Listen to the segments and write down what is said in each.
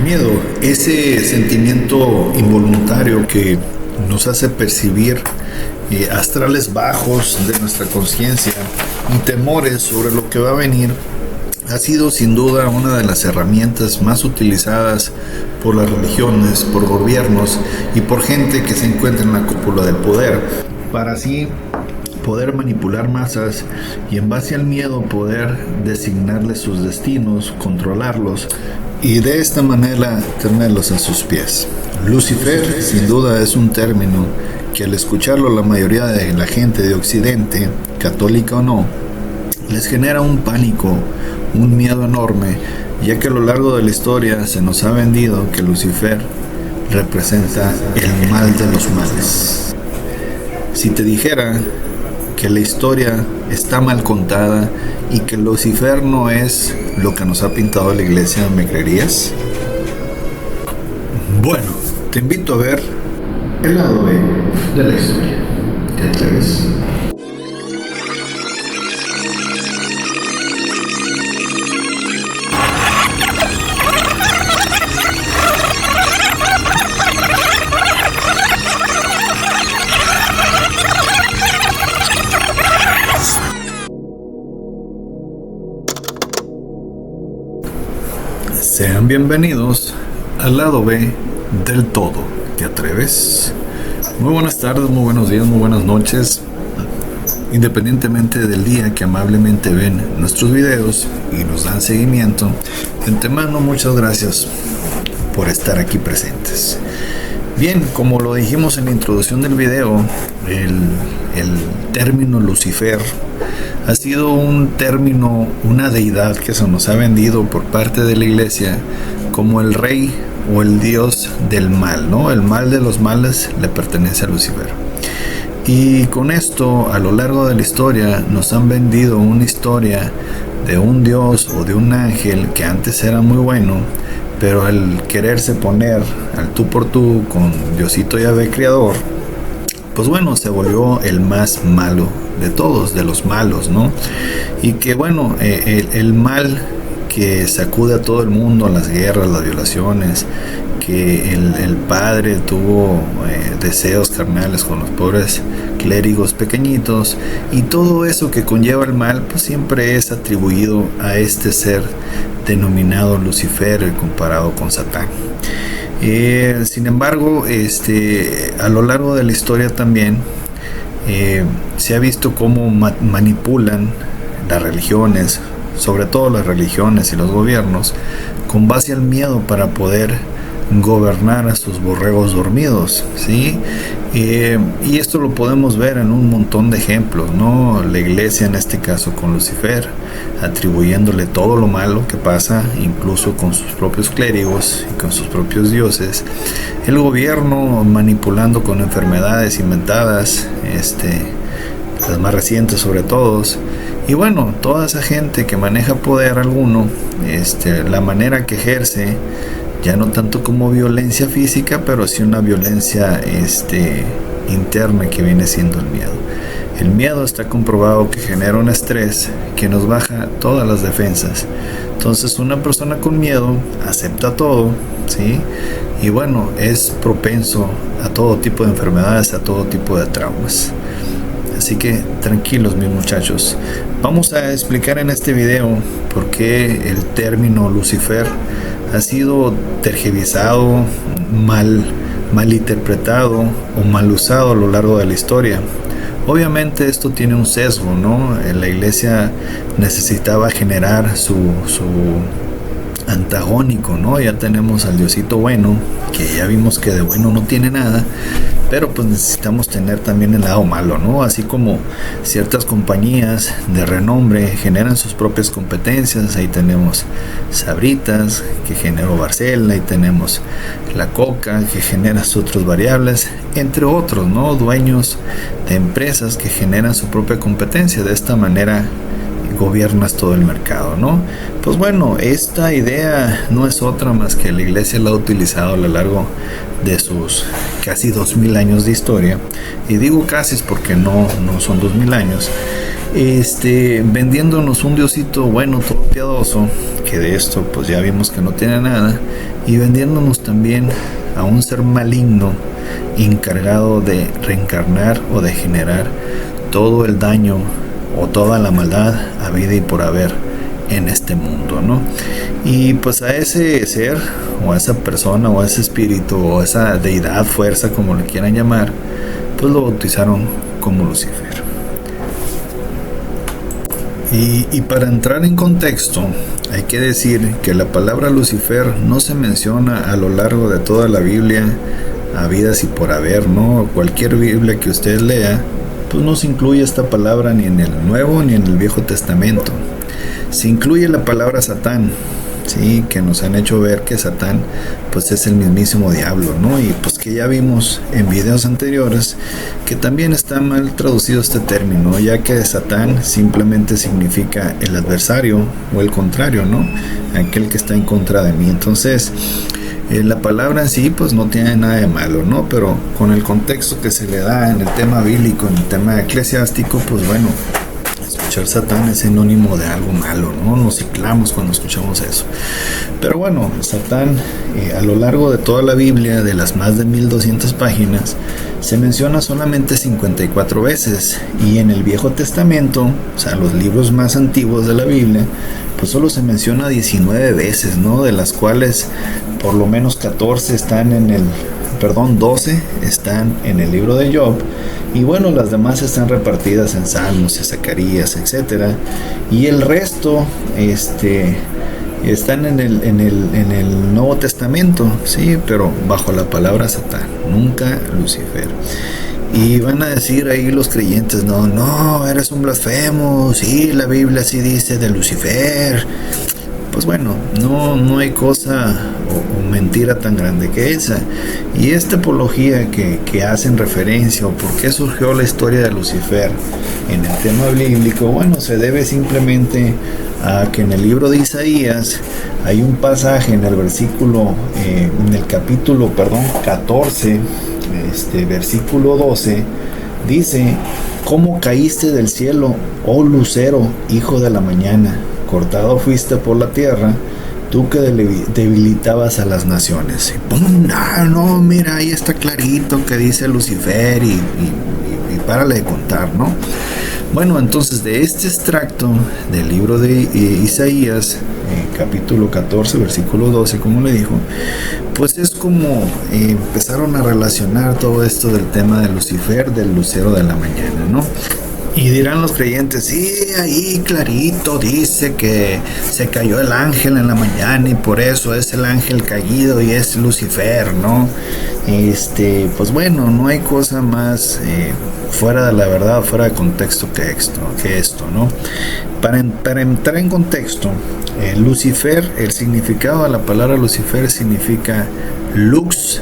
miedo, ese sentimiento involuntario que nos hace percibir astrales bajos de nuestra conciencia y temores sobre lo que va a venir, ha sido sin duda una de las herramientas más utilizadas por las religiones, por gobiernos y por gente que se encuentra en la cúpula del poder, para así poder manipular masas y en base al miedo poder designarles sus destinos, controlarlos y de esta manera tenerlos a sus pies. Lucifer sin duda es un término que al escucharlo la mayoría de la gente de Occidente, católica o no, les genera un pánico, un miedo enorme, ya que a lo largo de la historia se nos ha vendido que Lucifer representa el mal de los males. Si te dijera que la historia está mal contada y que Lucifer no es lo que nos ha pintado la iglesia, ¿me creerías? Bueno, te invito a ver el lado B de la historia. ¿Te atreves? Sean bienvenidos al lado B del todo. ¿Te atreves? Muy buenas tardes, muy buenos días, muy buenas noches. Independientemente del día que amablemente ven nuestros videos y nos dan seguimiento, de antemano muchas gracias por estar aquí presentes. Bien, como lo dijimos en la introducción del video, el término Lucifer ha sido un término, una deidad que se nos ha vendido por parte de la iglesia como el rey o el dios del mal, ¿no? El mal de los males le pertenece a Lucifer. Y con esto, a lo largo de la historia, nos han vendido una historia de un dios o de un ángel que antes era muy bueno, pero al quererse poner al tú por tú con Diosito Yahvé Creador, pues bueno, se volvió el más malo de todos, de los malos, ¿no? Y que bueno, el mal que sacude a todo el mundo, las guerras, las violaciones, que el padre tuvo deseos carnales con los pobres clérigos pequeñitos, y todo eso que conlleva el mal, pues siempre es atribuido a este ser denominado Lucifer, comparado con Satán. Sin embargo, a lo largo de la historia también se ha visto cómo manipulan las religiones, sobre todo las religiones y los gobiernos, con base al miedo para poder gobernar a sus borregos dormidos, ¿sí? Y esto lo podemos ver en un montón de ejemplos, ¿no? La iglesia en este caso con Lucifer, atribuyéndole todo lo malo que pasa, incluso con sus propios clérigos y con sus propios dioses. El gobierno manipulando con enfermedades inventadas, las más recientes sobre todo. Y bueno, toda esa gente que maneja poder alguno, la manera que ejerce, ya no tanto como violencia física, pero sí una violencia interna que viene siendo el miedo. El miedo está comprobado que genera un estrés que nos baja todas las defensas. Entonces una persona con miedo acepta todo, ¿sí? Y bueno, es propenso a todo tipo de enfermedades, a todo tipo de traumas. Así que tranquilos mis muchachos, vamos a explicar en este video por qué el término Lucifer ha sido tergiversado, mal interpretado o mal usado a lo largo de la historia. Obviamente esto tiene un sesgo, ¿no? La iglesia necesitaba generar su antagónico, ¿no? Ya tenemos al Diosito bueno, que ya vimos que de bueno no tiene nada, pero pues necesitamos tener también el lado malo, ¿no? Así como ciertas compañías de renombre generan sus propias competencias. Ahí tenemos Sabritas, que generó Barcel, ahí tenemos la Coca, que genera sus otras variables, entre otros, ¿no? Dueños de empresas que generan su propia competencia. De esta manera gobiernas todo el mercado, ¿no? Pues bueno, esta idea no es otra más que la iglesia la ha utilizado a lo largo de sus casi 2000 años de historia, y digo casi porque no son 2000 años, vendiéndonos un Diosito bueno, todo piadoso, que de esto pues ya vimos que no tiene nada, y vendiéndonos también a un ser maligno encargado de reencarnar o de generar todo el daño o toda la maldad habida y por haber en este mundo, ¿no? Y pues a ese ser o a esa persona o a ese espíritu o a esa deidad, fuerza, como le quieran llamar, pues lo bautizaron como Lucifer. Y para entrar en contexto, hay que decir que la palabra Lucifer no se menciona a lo largo de toda la Biblia, habidas y por haber, ¿no? Cualquier Biblia que usted lea, pues no se incluye esta palabra ni en el Nuevo ni en el Viejo Testamento. Se incluye la palabra Satán, sí, que nos han hecho ver que Satán pues es el mismísimo diablo, ¿no? Y pues que ya vimos en videos anteriores que también está mal traducido este término, ya que Satán simplemente significa el adversario o el contrario, ¿no? Aquel que está en contra de mí. Entonces la palabra en sí pues no tiene nada de malo, ¿no? Pero con el contexto que se le da en el tema bíblico, en el tema eclesiástico, pues bueno, escuchar Satán es sinónimo de algo malo, ¿no? Nos ciclamos cuando escuchamos eso. Pero bueno, Satán a lo largo de toda la Biblia, de las más de 1200 páginas, se menciona solamente 54 veces, y en el Viejo Testamento, o sea, los libros más antiguos de la Biblia, pues solo se menciona 19 veces, ¿no? De las cuales por lo menos 12 están en el libro de Job, y bueno, las demás están repartidas en Salmos, en Zacarías, etcétera, y el resto están en el Nuevo Testamento, sí, pero bajo la palabra Satán, nunca Lucifer. Y van a decir ahí los creyentes, no, eres un blasfemo, sí, la Biblia sí dice de Lucifer. Pues bueno, no hay cosa o mentira tan grande que esa. Y esta apología que hacen referencia o por qué surgió la historia de Lucifer en el tema bíblico, bueno, se debe simplemente a que en el libro de Isaías hay un pasaje en el capítulo 14, versículo 12, dice: ¿Cómo caíste del cielo, oh lucero, hijo de la mañana? Cortado fuiste por la tierra, tú que debilitabas a las naciones. Y ¡pum! No, mira, ahí está clarito que dice Lucifer y párale de contar, ¿no? Bueno, entonces de este extracto del libro de Isaías, capítulo 14, versículo 12, como le dijo, pues es como empezaron a relacionar todo esto del tema de Lucifer, del lucero de la mañana, ¿no? Y dirán los creyentes, sí, ahí clarito dice que se cayó el ángel en la mañana y por eso es el ángel caído y es Lucifer, ¿no? Pues bueno, no hay cosa más fuera de la verdad, fuera de contexto que esto, ¿no? Para entrar en contexto, Lucifer, el significado de la palabra Lucifer significa lux,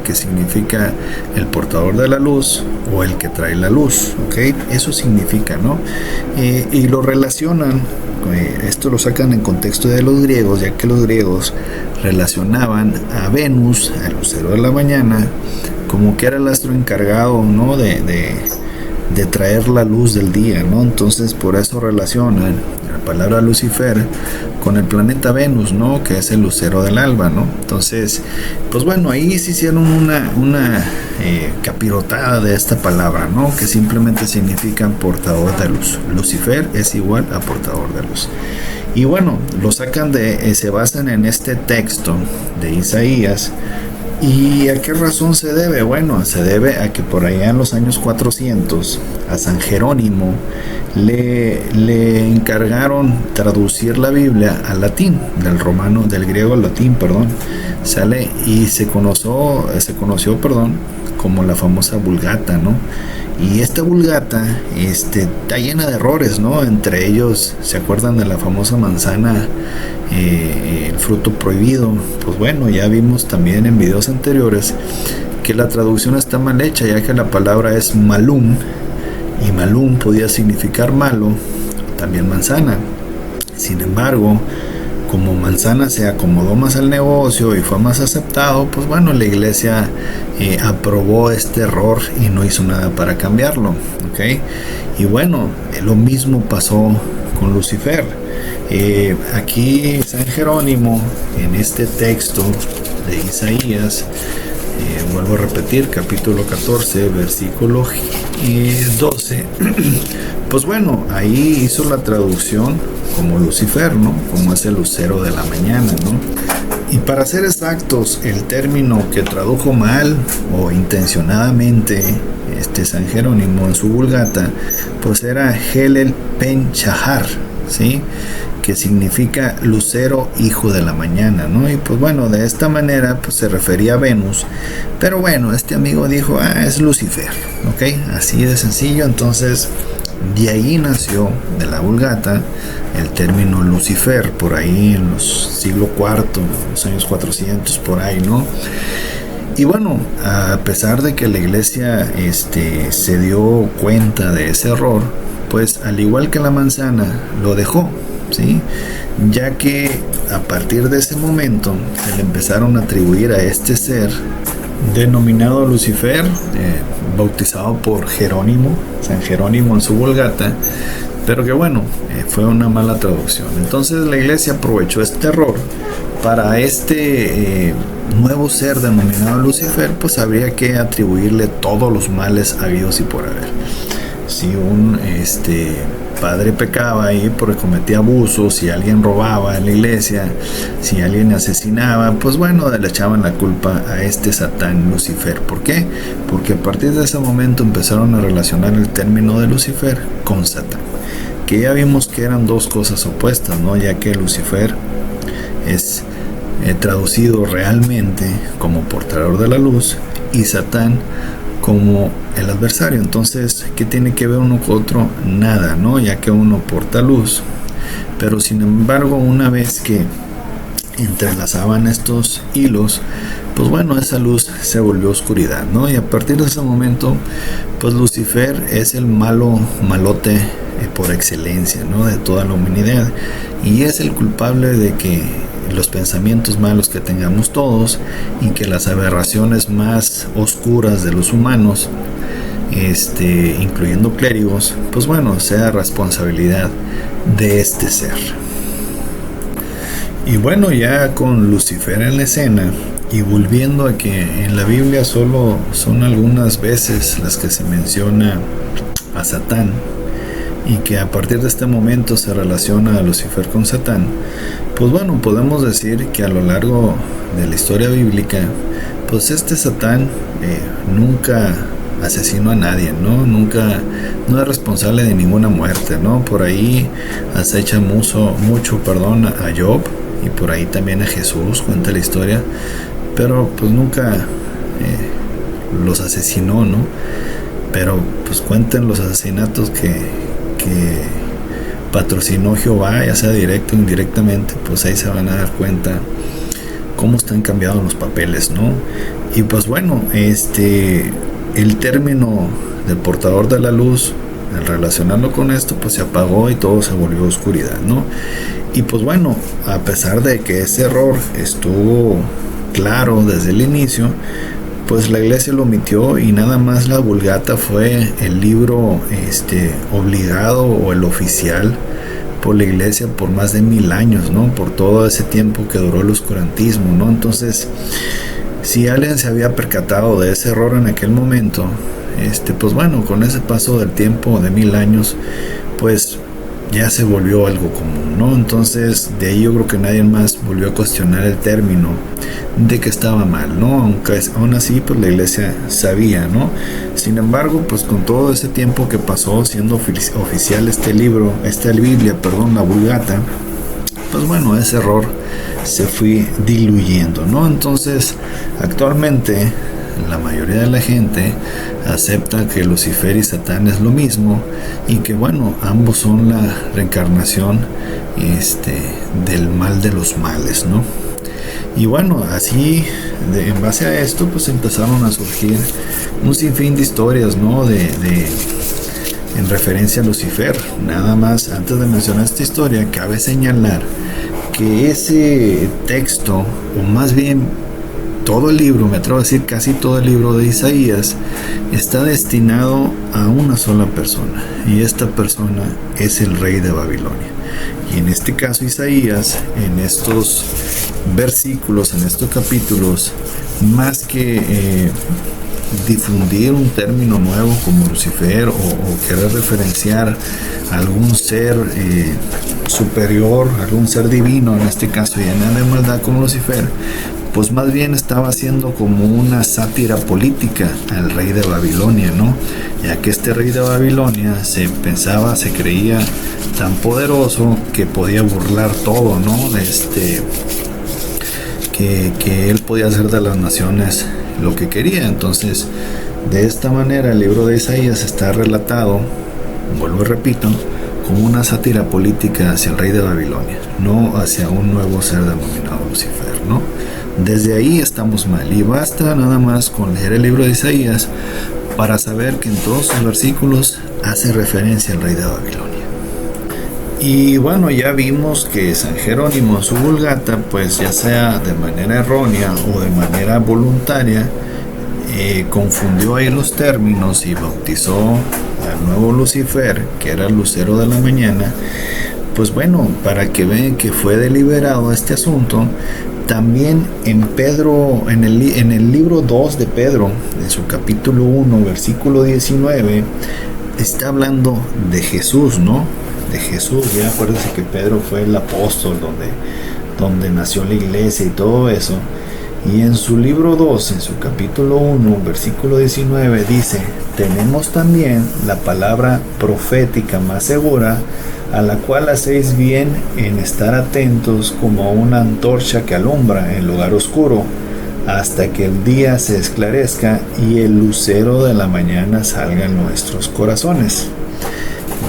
que significa el portador de la luz o el que trae la luz, ¿ok? Eso significa, ¿no? Y lo relacionan, esto lo sacan en contexto de los griegos, ya que los griegos relacionaban a Venus, al lucero de la mañana, como que era el astro encargado, ¿no? de traer la luz del día, ¿no? Entonces por eso relacionan la palabra Lucifer con el planeta Venus, ¿no? Que es el lucero del alba, ¿no? Entonces, pues bueno, ahí se hicieron una capirotada de esta palabra, ¿no? Que simplemente significa portador de luz. Lucifer es igual a portador de luz. Y bueno, lo sacan se basan en este texto de Isaías. ¿Y a qué razón se debe? Bueno, se debe a que por allá en los años 400 a San Jerónimo le encargaron traducir la Biblia al latín, del griego al latín, sale y se conoció, como la famosa Vulgata, ¿no? Y esta Vulgata está llena de errores, ¿no? Entre ellos, ¿se acuerdan de la famosa manzana, el fruto prohibido? Pues bueno, ya vimos también en videos anteriores que la traducción está mal hecha, ya que la palabra es malum, y malum podía significar malo, también manzana. Sin embargo, como manzana se acomodó más al negocio y fue más aceptado, pues bueno, la iglesia aprobó este error y no hizo nada para cambiarlo, ¿ok? Y bueno, lo mismo pasó con Lucifer. Aquí San Jerónimo, en este texto de Isaías, vuelvo a repetir, capítulo 14, versículo 12, pues bueno, ahí hizo la traducción como Lucifer, ¿no? Como ese lucero de la mañana, ¿no? Y para ser exactos, el término que tradujo mal o intencionadamente San Jerónimo en su Vulgata, pues era Helel Pen Shahar, ¿sí? Que significa lucero hijo de la mañana, ¿no? Y pues bueno, de esta manera pues se refería a Venus, pero bueno, este amigo dijo, es Lucifer, ¿ok? Así de sencillo. Entonces de ahí nació, de la Vulgata, el término Lucifer, por ahí en los siglo IV, los años 400, por ahí, ¿no? Y bueno, a pesar de que la iglesia se dio cuenta de ese error, pues al igual que la manzana, lo dejó, ¿sí? Ya que a partir de ese momento se le empezaron a atribuir a este ser denominado Lucifer, bautizado por Jerónimo, San Jerónimo en su Vulgata, pero que bueno, fue una mala traducción. Entonces la iglesia aprovechó este error para nuevo ser denominado Lucifer, pues habría que atribuirle todos los males habidos y por haber. Si un padre pecaba ahí porque cometía abusos, si alguien robaba en la iglesia, si alguien asesinaba, pues bueno, le echaban la culpa a Satán Lucifer. ¿Por qué? Porque a partir de ese momento empezaron a relacionar el término de Lucifer con Satán, que ya vimos que eran dos cosas opuestas, ¿no? Ya que Lucifer es traducido realmente como portador de la luz y Satán como el adversario. Entonces, ¿qué tiene que ver uno con otro? Nada, ¿no? Ya que uno porta luz, pero sin embargo, una vez que entrelazaban estos hilos, pues bueno, esa luz se volvió oscuridad, ¿no? Y a partir de ese momento, pues Lucifer es el malote por excelencia, ¿no? De toda la humanidad, y es el culpable de que los pensamientos malos que tengamos todos y que las aberraciones más oscuras de los humanos, incluyendo clérigos, pues bueno, sea responsabilidad de este ser. Y bueno, ya con Lucifer en la escena, y volviendo a que en la Biblia solo son algunas veces las que se menciona a Satán, y que a partir de este momento se relaciona a Lucifer con Satán, pues bueno, podemos decir que a lo largo de la historia bíblica, pues Satán nunca asesinó a nadie, ¿no? No es responsable de ninguna muerte, ¿no? Por ahí acecha mucho, a Job, y por ahí también a Jesús, cuenta la historia, pero pues nunca los asesinó, ¿no? Pero pues cuenten los asesinatos que patrocinó Jehová, ya sea directo o indirectamente, pues ahí se van a dar cuenta cómo están cambiados los papeles, ¿no? Y pues bueno, el término del portador de la luz, al relacionarlo con esto, pues se apagó y todo se volvió oscuridad, ¿no? Y pues bueno, a pesar de que ese error estuvo claro desde el inicio, pues la iglesia lo omitió, y nada más la Vulgata fue el libro obligado o el oficial por la iglesia por más de 1000 años, ¿no? Por todo ese tiempo que duró el oscurantismo, ¿no? Entonces, si alguien se había percatado de ese error en aquel momento, pues bueno, con ese paso del tiempo de 1000 años, pues ya se volvió algo común, ¿no? Entonces, de ahí yo creo que nadie más volvió a cuestionar el término de que estaba mal, ¿no? Aunque aún así, pues la iglesia sabía, ¿no? Sin embargo, pues con todo ese tiempo que pasó siendo oficial la Vulgata, pues bueno, ese error se fue diluyendo, ¿no? Entonces, actualmente la mayoría de la gente acepta que Lucifer y Satán es lo mismo, y que bueno, ambos son la reencarnación del mal de los males, ¿no? Y bueno, así en base a esto, pues empezaron a surgir un sinfín de historias, ¿no? En referencia a Lucifer. Nada más, antes de mencionar esta historia, cabe señalar que ese texto, o más bien todo el libro, me atrevo a decir casi todo el libro de Isaías, está destinado a una sola persona, y esta persona es el rey de Babilonia. Y en este caso Isaías, en estos versículos, en estos capítulos, más que difundir un término nuevo como Lucifer o querer referenciar a algún ser superior, algún ser divino, en este caso lleno de maldad como Lucifer, pues más bien estaba haciendo como una sátira política al rey de Babilonia, ¿no? Ya que este rey de Babilonia se creía tan poderoso que podía burlar todo, ¿no? Que él podía hacer de las naciones lo que quería. Entonces, de esta manera el libro de Isaías está relatado, vuelvo y repito, como una sátira política hacia el rey de Babilonia, no hacia un nuevo ser denominado Lucifer, ¿no? Desde ahí estamos mal, y basta nada más con leer el libro de Isaías para saber que en todos sus versículos hace referencia al rey de Babilonia. Y bueno, ya vimos que San Jerónimo en su Vulgata, pues ya sea de manera errónea o de manera voluntaria, confundió ahí los términos y bautizó al nuevo Lucifer, que era el lucero de la mañana. Pues bueno, para que vean que fue deliberado este asunto. También en Pedro, en el libro 2 de Pedro, en su capítulo 1, versículo 19, está hablando de Jesús, ¿no? De Jesús. Ya acuérdense que Pedro fue el apóstol donde nació la iglesia y todo eso. Y en su libro 2, en su capítulo 1, versículo 19, dice: tenemos también la palabra profética más segura, a la cual hacéis bien en estar atentos como una antorcha que alumbra en lugar oscuro, hasta que el día se esclarezca y el lucero de la mañana salga en nuestros corazones.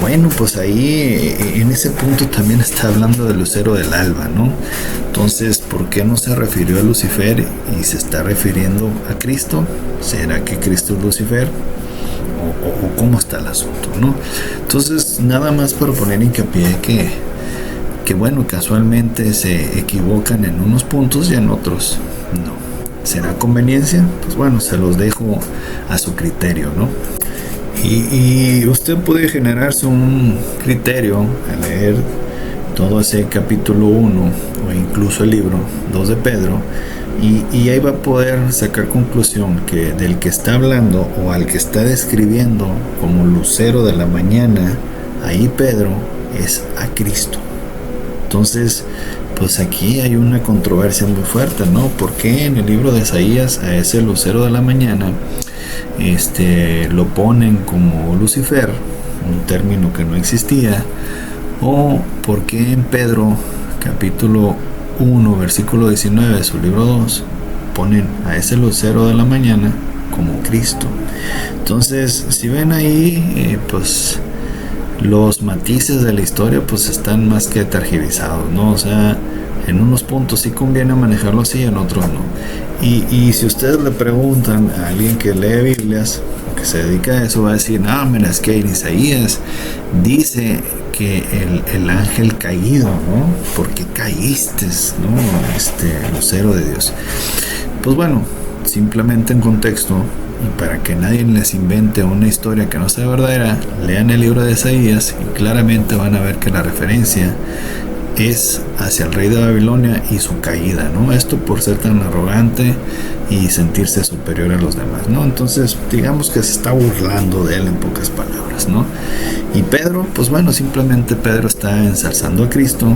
Bueno, pues ahí en ese punto también está hablando del lucero del alba, ¿no? Entonces, ¿por qué no se refirió a Lucifer y se está refiriendo a Cristo? ¿Será que Cristo es Lucifer? O cómo está el asunto, ¿no? Entonces, nada más para poner hincapié que bueno, casualmente se equivocan en unos puntos y en otros no. ¿Será conveniencia? Pues bueno, se los dejo a su criterio, ¿no? Y usted puede generarse un criterio al leer todo ese capítulo 1 o incluso el libro 2 de Pedro, y ahí va a poder sacar conclusión que del que está hablando o al que está describiendo como lucero de la mañana, ahí Pedro es a Cristo. Entonces, pues aquí hay una controversia muy fuerte, ¿no? Porque en el libro de Isaías a ese lucero de la mañana lo ponen como Lucifer, un término que no existía? O por qué en Pedro capítulo 1 versículo 19 de su libro 2 ponen a ese lucero de la mañana como Cristo. Entonces, si ven ahí, pues los matices de la historia pues están más que tergiversados, ¿no? O sea, en unos puntos sí conviene manejarlo así, en otros no. Y si ustedes le preguntan a alguien que lee Biblias, que se dedica a eso, va a decir: no, mira, es que en Isaías dice que el ángel caído, ¿no? ¿Por qué caíste, no? Lucero de Dios. Pues bueno, simplemente en contexto, y para que nadie les invente una historia que no sea verdadera, lean el libro de Isaías y claramente van a ver que la referencia es hacia el rey de Babilonia y su caída, ¿no? Esto por ser tan arrogante y sentirse superior a los demás, ¿no? Entonces, digamos que se está burlando de él en pocas palabras, ¿no? Y Pedro, pues bueno, simplemente Pedro está ensalzando a Cristo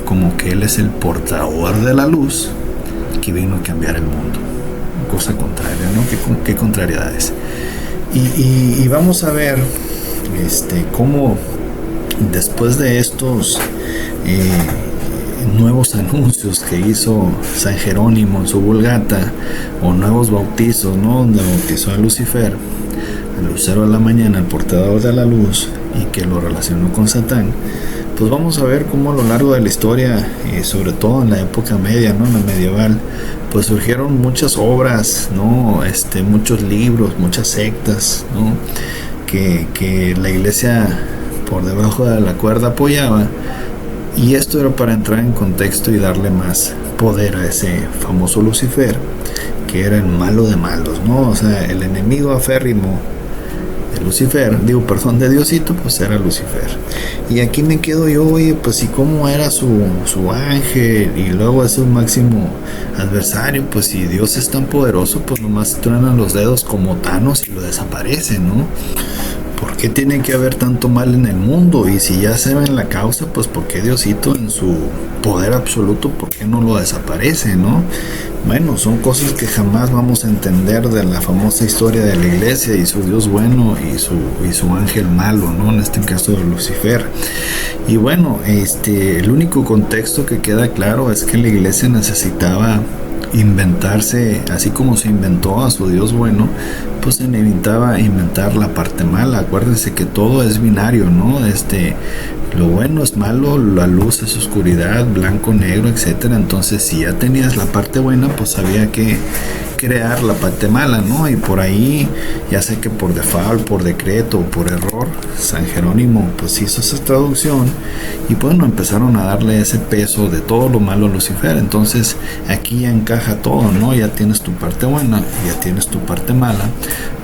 como que él es el portador de la luz que vino a cambiar el mundo. Cosa contraria, ¿no? ¿Qué contrariedades? Y vamos a ver cómo después de estos nuevos anuncios que hizo San Jerónimo en su Vulgata, o nuevos bautizos, ¿no? Donde bautizó a Lucifer, el lucero de la mañana, el portador de la luz, y que lo relacionó con Satán. Pues vamos a ver cómo a lo largo de la historia, sobre todo en la época media, ¿no? En la medieval, pues surgieron muchas obras, ¿no? Muchos libros, muchas sectas, ¿no? Que la iglesia por debajo de la cuerda apoyaba. Y esto era para entrar en contexto y darle más poder a ese famoso Lucifer, que era el malo de malos, ¿no? O sea, el enemigo aférrimo, Lucifer, de Diosito, pues era Lucifer. Y aquí me quedo yo, oye, pues y cómo era su ángel, y luego es su máximo adversario, pues si Dios es tan poderoso, pues nomás truenan los dedos como Thanos y lo desaparece, ¿no? ¿Por qué tiene que haber tanto mal en el mundo? Y si ya se ve en la causa, pues ¿por qué Diosito en su poder absoluto, por qué no lo desaparece, no? Bueno, son cosas que jamás vamos a entender de la famosa historia de la iglesia y su Dios bueno y su ángel malo, ¿no? En este caso de Lucifer. Y bueno, el único contexto que queda claro es que la iglesia necesitaba inventarse, así como se inventó a su Dios bueno, pues se necesitaba inventar la parte mala. Acuérdense que todo es binario, ¿no? Lo bueno es malo, la luz es oscuridad, blanco, negro, etcétera. Entonces, si ya tenías la parte buena, pues había que crear la parte mala, ¿no? Y por ahí, ya sé que por default, por decreto o por error, San Jerónimo pues hizo esa traducción y bueno, empezaron a darle ese peso de todo lo malo a Lucifer. Entonces aquí ya encaja todo, ¿no? Ya tienes tu parte buena, ya tienes tu parte mala.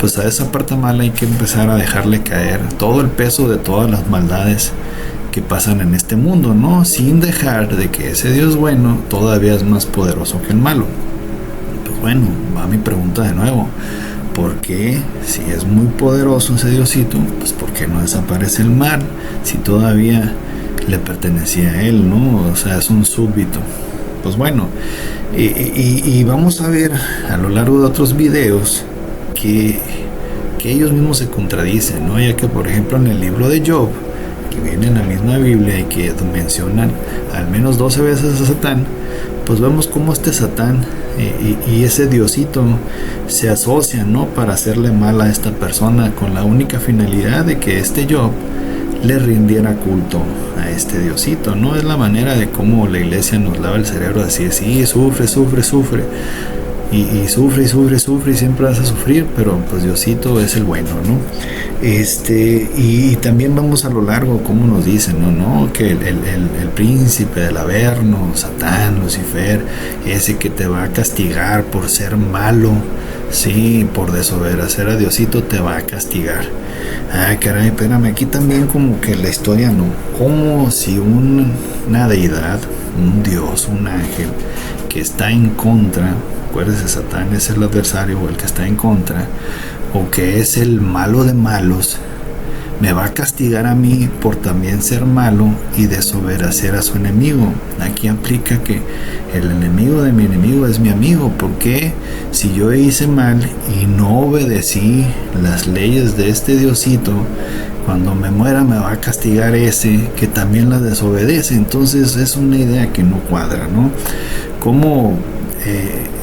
Pues a esa parte mala hay que empezar a dejarle caer todo el peso de todas las maldades que pasan en este mundo, ¿no? Sin dejar de que ese Dios bueno todavía es más poderoso que el malo. Pues bueno, va mi pregunta de nuevo. ¿Por qué, si es muy poderoso ese Diosito, pues por qué no desaparece el mal si todavía le pertenecía a él, ¿no? O sea, es un súbdito. Pues bueno, y vamos a ver a lo largo de otros videos que ellos mismos se contradicen, ¿no? Ya que por ejemplo en el libro de Job, que viene en la misma Biblia y que mencionan al menos 12 veces a Satán, pues vemos cómo Satán y ese Diosito se asocian, ¿no? Para hacerle mal a esta persona con la única finalidad de que Job le rindiera culto a este Diosito, ¿no? Es la manera de cómo la iglesia nos lava el cerebro, así, sí, sufre y sufre y siempre vas a sufrir, pero pues Diosito es el bueno, ¿no? Y también vamos a lo largo como nos dicen, ¿no? Que el príncipe del Averno, Satán, Lucifer, ese que te va a castigar por ser malo, sí, por desobedecer a Diosito te va a castigar. Ah, caray, espérame, aquí también como que la historia no, como si una deidad, un Dios, un ángel que está en contra, acuérdese, Satán es el adversario o el que está en contra, o que es el malo de malos, me va a castigar a mí por también ser malo y desobedecer a su enemigo. Aquí aplica que el enemigo de mi enemigo es mi amigo, porque si yo hice mal y no obedecí las leyes de este Diosito, cuando me muera me va a castigar ese que también la desobedece. Entonces es una idea que no cuadra, ¿no? Como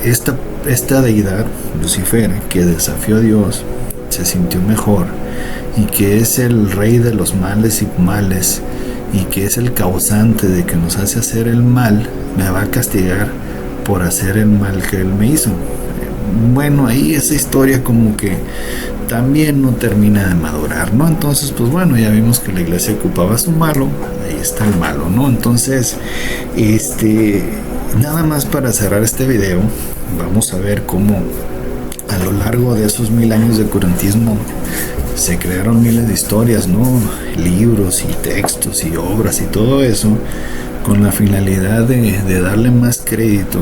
esta deidad, Lucifer, que desafió a Dios, se sintió mejor y que es el rey de los males y males y que es el causante de que nos hace hacer el mal, me va a castigar por hacer el mal que él me hizo. Bueno, ahí esa historia como que también no termina de madurar, ¿no? Entonces, pues bueno, ya vimos que la iglesia ocupaba su malo, ahí está el malo, ¿no? Entonces, nada más para cerrar este video, vamos a ver cómo a lo largo de esos 1000 años de curantismo se crearon miles de historias, ¿no? Libros y textos y obras y todo eso con la finalidad de darle más crédito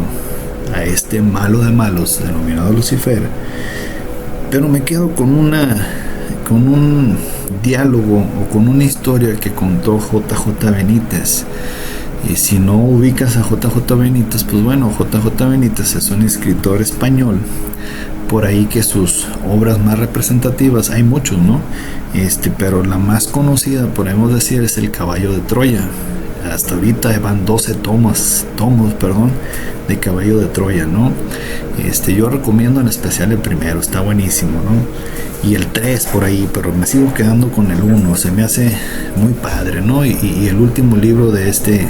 a este malo de malos denominado Lucifer. Pero me quedo con un diálogo o con una historia que contó JJ Benítez. Y si no ubicas a JJ Benítez, pues bueno, JJ Benítez es un escritor español, por ahí que sus obras más representativas, hay muchos, ¿no? Pero la más conocida, podemos decir, es El Caballo de Troya. Hasta ahorita van 12 tomos, de Caballo de Troya, ¿no? Yo recomiendo en especial el primero, está buenísimo, ¿no? Y el 3 por ahí, pero me sigo quedando con el 1, se me hace muy padre, ¿no? Y el último libro de este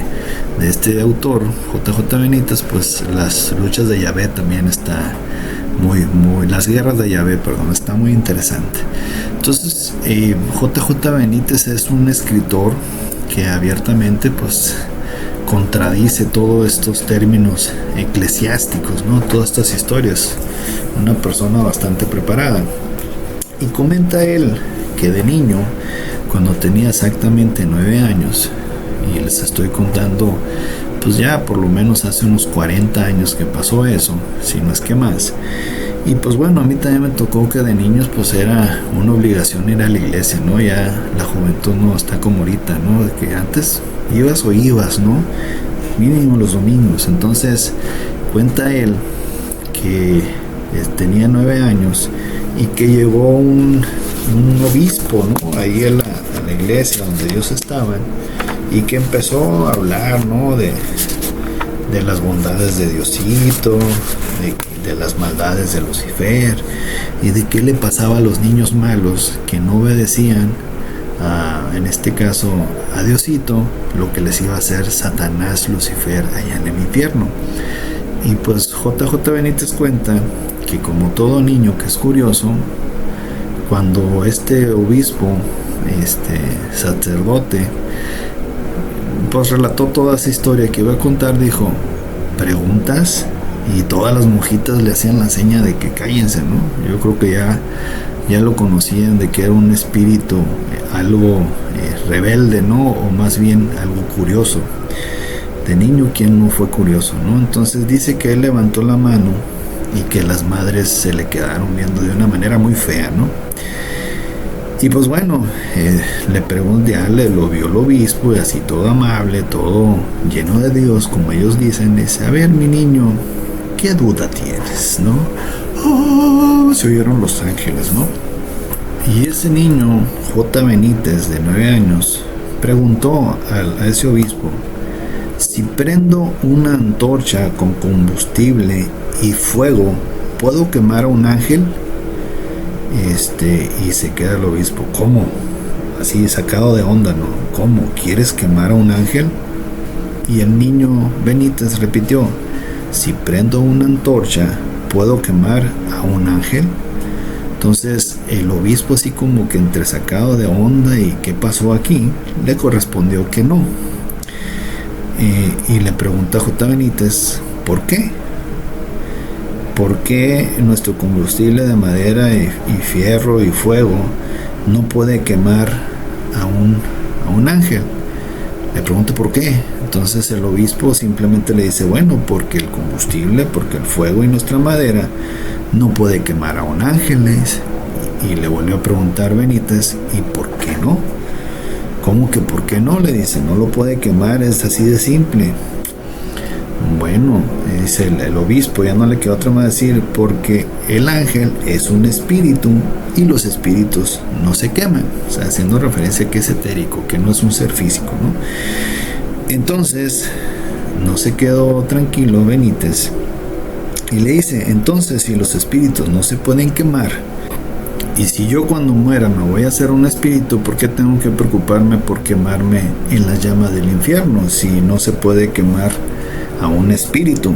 autor, JJ Benítez, pues Las luchas de Yahvé también está las guerras de Yahvé, está muy interesante. Entonces, JJ Benítez es un escritor que abiertamente pues contradice todos estos términos eclesiásticos, ¿no? Todas estas historias. Una persona bastante preparada. Y comenta él que de niño, cuando tenía exactamente 9 años, y les estoy contando pues ya por lo menos hace unos 40 años que pasó eso, si no es que más. Y pues bueno, a mí también me tocó que de niños pues era una obligación ir a la iglesia, ¿no? Ya la juventud no está como ahorita, ¿no? De que antes ibas o ibas, ¿no? Mínimo los domingos. Entonces cuenta él que tenía 9 años y que llegó un obispo, ¿no? Ahí a la iglesia donde ellos estaban, y que empezó a hablar, ¿no? de las bondades de Diosito, de las maldades de Lucifer, y de qué le pasaba a los niños malos que no obedecían en este caso a Diosito, lo que les iba a hacer Satanás, Lucifer allá en el infierno. Y pues JJ Benítez cuenta que, como todo niño que es curioso, cuando este obispo, sacerdote, pues relató toda esa historia que iba a contar, dijo: ¿preguntas? Y todas las monjitas le hacían la seña de que cállense, ¿no? Yo creo que ya lo conocían de que era un espíritu algo rebelde, ¿no? O más bien algo curioso. De niño, ¿quién no fue curioso, no? Entonces dice que él levantó la mano y que las madres se le quedaron viendo de una manera muy fea, ¿no? Y pues bueno, le pregunté, lo vio el obispo, y así todo amable, todo lleno de Dios, como ellos dicen. Dice: a ver, mi niño, ¿qué duda tienes, no? Oh, se oyeron los ángeles, ¿no? Y ese niño, J. Benítez, de 9 años, preguntó a ese obispo: si prendo una antorcha con combustible y fuego, ¿puedo quemar a un ángel? Y se queda el obispo: ¿cómo? Así sacado de onda, ¿no? ¿Cómo? ¿Quieres quemar a un ángel? Y el niño Benítez repitió: si prendo una antorcha, ¿puedo quemar a un ángel? Entonces el obispo, así como que entre sacado de onda y ¿qué pasó aquí?, le correspondió que no. Y le pregunta a J. Benítez: ¿por qué? ¿Por qué nuestro combustible de madera y fierro y fuego no puede quemar a un ángel? Le pregunta por qué. Entonces el obispo simplemente le dice: bueno, porque el combustible, porque el fuego y nuestra madera no puede quemar a un ángel. Y le volvió a preguntar Benítez: ¿y por qué no? ¿Cómo que por qué no? Le dice: no lo puede quemar, es así de simple. Bueno, dice el obispo, ya no le quedó otra más decir: porque el ángel es un espíritu y los espíritus no se queman. O sea, haciendo referencia a que es etérico, que no es un ser físico, ¿no? Entonces no se quedó tranquilo Benítez y le dice: entonces, si los espíritus no se pueden quemar, y si yo cuando muera me voy a hacer un espíritu, ¿por qué tengo que preocuparme por quemarme en las llamas del infierno si no se puede quemar a un espíritu?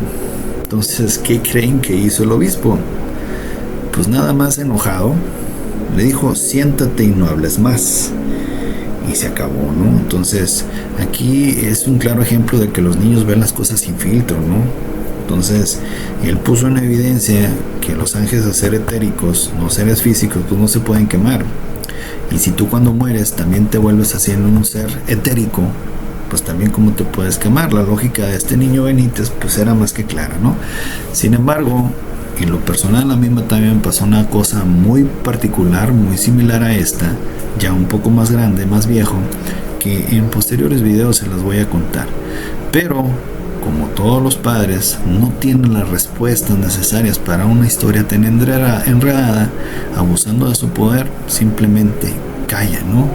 Entonces, ¿qué creen que hizo el obispo? Pues nada más enojado, le dijo: siéntate y no hables más. Y se acabó, ¿no? Entonces, aquí es un claro ejemplo de que los niños ven las cosas sin filtro, ¿no? Entonces, él puso en evidencia que los ángeles, al ser etéricos, no seres físicos, pues no se pueden quemar. Y si tú cuando mueres también te vuelves haciendo un ser etérico, pues también cómo te puedes quemar. La lógica de este niño Benítez pues era más que clara, ¿no? Sin embargo, en lo personal a mí también pasó una cosa muy particular, muy similar a esta, ya un poco más grande, más viejo, que en posteriores videos se las voy a contar. Pero como todos los padres no tienen las respuestas necesarias para una historia tan enredada, abusando de su poder, simplemente calla, ¿no?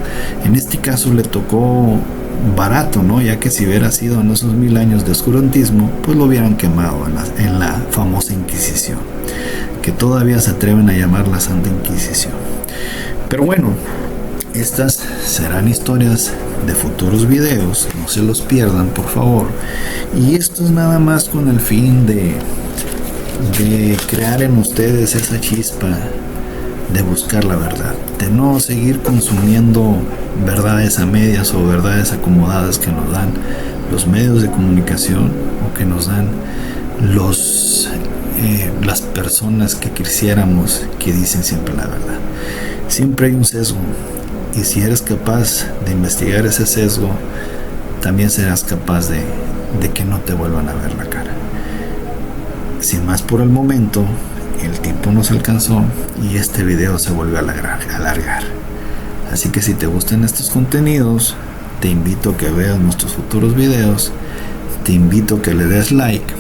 En este caso le tocó barato, ¿no? Ya que si hubiera sido en esos 1000 años de oscurantismo, pues lo hubieran quemado en la famosa Inquisición, que todavía se atreven a llamar la Santa Inquisición. Pero bueno, estas serán historias de futuros videos, no se los pierdan, por favor. Y esto es nada más con el fin de crear en ustedes esa chispa de buscar la verdad, de no seguir consumiendo verdades a medias o verdades acomodadas que nos dan los medios de comunicación o que nos dan las personas que quisiéramos que dicen siempre la verdad. Siempre hay un sesgo Y si eres capaz de investigar ese sesgo, también serás capaz de que no te vuelvan a ver la cara. Sin más por el momento, el tiempo nos alcanzó y este video se vuelve a alargar. Así que si te gustan estos contenidos, te invito a que veas nuestros futuros videos, te invito a que le des like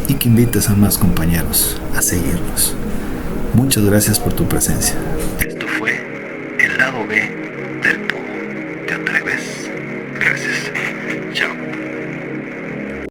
y que invites a más compañeros a seguirnos. Muchas gracias por tu presencia. Esto fue El Lado B